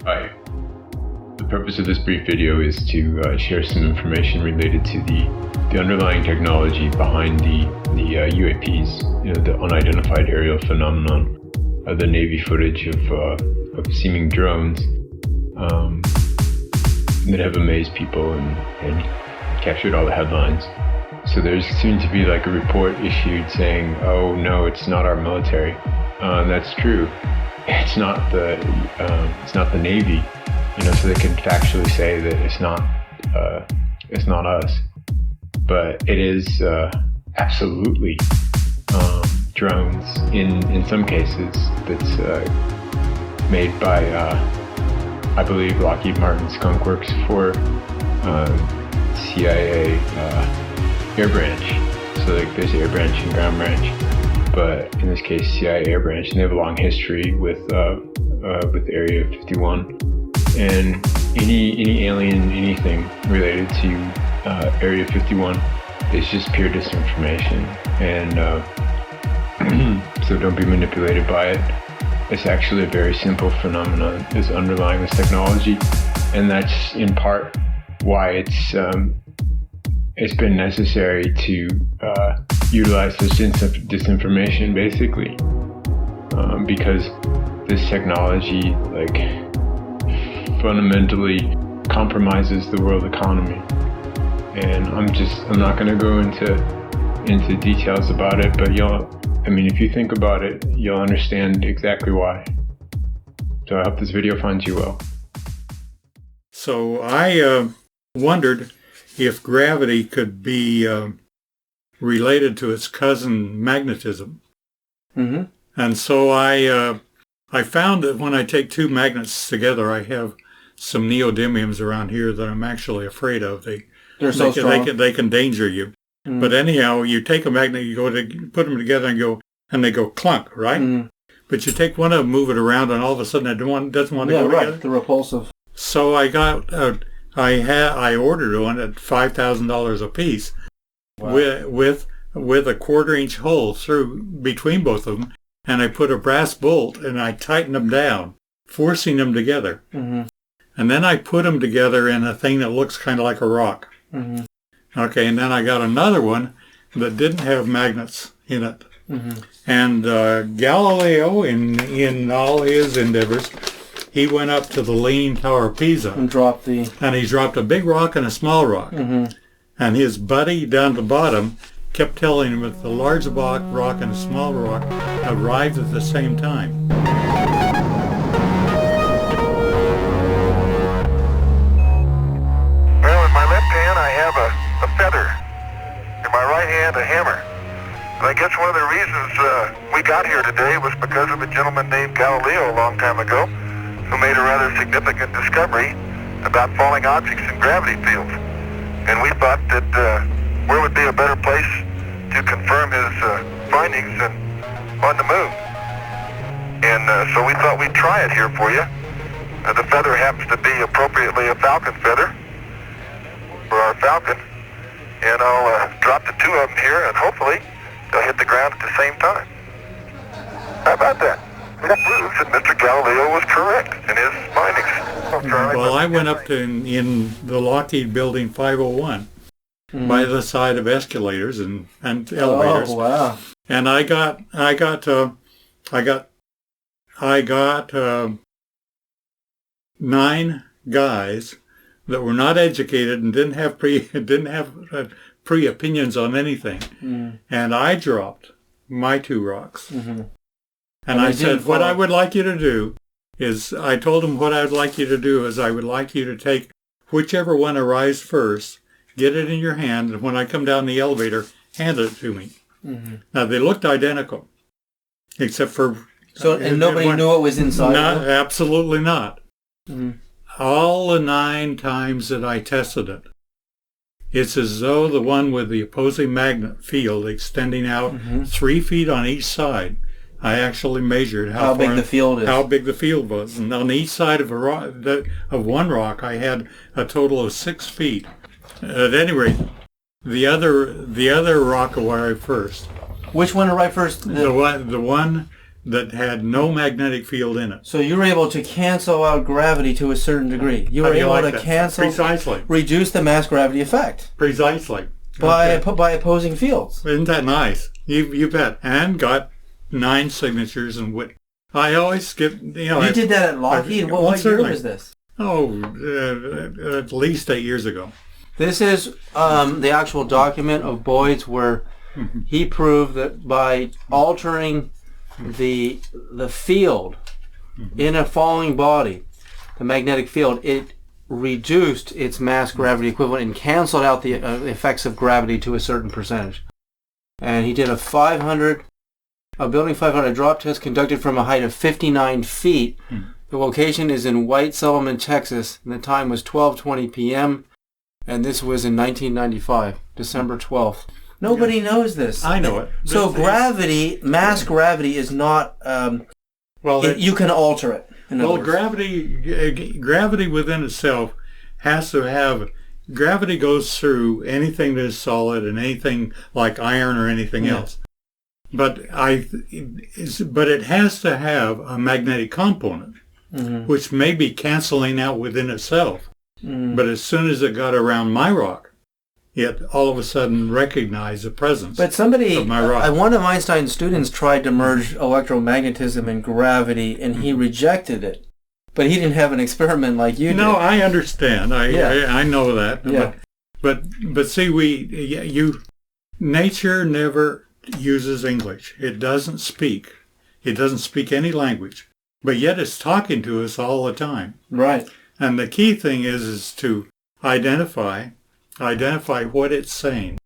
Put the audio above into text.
Hi. The purpose of this brief video is to share some information related to the underlying technology behind the UAPs, the unidentified aerial phenomenon, the Navy footage of seeming drones that have amazed people and captured all the headlines. So there's soon to be like a report issued saying, "Oh no, it's not our military." That's true. It's not the Navy, so they can factually say that it's not us, but it is absolutely drones in some cases. That's made by I believe Lockheed Martin Skunk Works for CIA air branch. So like there's air branch and ground branch, but in this case CIA air branch, and they have a long history with Area 51 and any alien, anything related to Area 51 is just pure disinformation, and so don't be manipulated by it. It's actually a very simple phenomenon is underlying this technology, and that's in part why it's been necessary to utilize this disinformation, basically, because this technology fundamentally compromises the world economy. And I'm not going to go into details about it, but if you think about it, you'll understand exactly why. So I hope this video finds you well. So I wondered if gravity could be related to its cousin magnetism. Mm-hmm. And so I found that when I take two magnets together, I have some neodymiums around here that I'm actually afraid of. They're so strong. They can danger you. Mm. But anyhow, you take a magnet, you go to put them together and they go clunk, right? Mm. But you take one of them, move it around, and all of a sudden it doesn't want to go together. They're repulsive. So I got I ordered one at $5,000 a piece. Wow. with a 1/4-inch hole through between both of them, and I put a brass bolt and I tightened them down, forcing them together. Mm-hmm. And then I put them together in a thing that looks kind of like a rock. Mm-hmm. Okay, and then I got another one that didn't have magnets in it. Mm-hmm. And Galileo, in all his endeavors, he went up to the Leaning Tower of Pisa and he dropped a big rock and a small rock. Mm-hmm. And his buddy down the bottom kept telling him that the large rock and the small rock arrived at the same time. Well, in my left hand I have a feather. In my right hand a hammer. And I guess one of the reasons we got here today was because of a gentleman named Galileo a long time ago who made a rather significant discovery about falling objects in gravity fields. And we thought that where would be a better place to confirm his findings than on the moon. And so we thought we'd try it here for you. The feather happens to be appropriately a falcon feather for our falcon. And I'll drop the two of them here, and hopefully they'll hit the ground at the same time. How about that? That proves that Mr. Galileo was correct in his findings. Well, I went up in the Lockheed building 501 by the side of escalators and elevators. Oh, wow. And I got 9 guys that were not educated and didn't have pre opinions on anything. Mm. And I dropped my 2 rocks. Mm-hmm. And I said, what I would like you to do is, I told him what I would like you to do is I would like you to take whichever one arrives first, get it in your hand, and when I come down the elevator, hand it to me. Mm-hmm. Now, they looked identical, except for... And nobody knew what was inside? Absolutely not. Mm-hmm. All the 9 times that I tested it, it's as though the one with the opposing magnet field extending out 3 feet on each side, I actually measured how big the field is. How big the field was, and on each side of one rock, I had a total of 6 feet. At any rate, the other rock arrived first. Which one arrived first? The one that had no magnetic field in it. So you were able to cancel out gravity to a certain degree. You were able to cancel, Precisely. reduce the mass gravity effect Precisely. by opposing fields. Isn't that nice? You bet. And got 9 signatures and I always skip. You did that at Lockheed. What year was this? At least 8 years ago. This is the actual document of Boyd's where he proved that by altering the field in a falling body, the magnetic field, it reduced its mass gravity equivalent and canceled out the effects of gravity to a certain percentage. And he did a building 500 drop test conducted from a height of 59 feet. The location is in White Solomon, Texas, and the time was 12:20 p.m. And this was in 1995, December 12th. Nobody knows this. I know it. So mass gravity is not, you can alter it. Gravity within itself has to have, gravity goes through anything that is solid and anything like iron or anything else. But it has to have a magnetic component, which may be canceling out within itself. But as soon as it got around my rock, it all of a sudden recognized the presence of my rock. One of Einstein's students tried to merge electromagnetism and gravity, and he rejected it. But he didn't have an experiment like you did. No, I understand. I know that. Yeah. But see, nature never uses English. It doesn't speak. It doesn't speak any language. But yet it's talking to us all the time. Right. And the key thing is to identify what it's saying.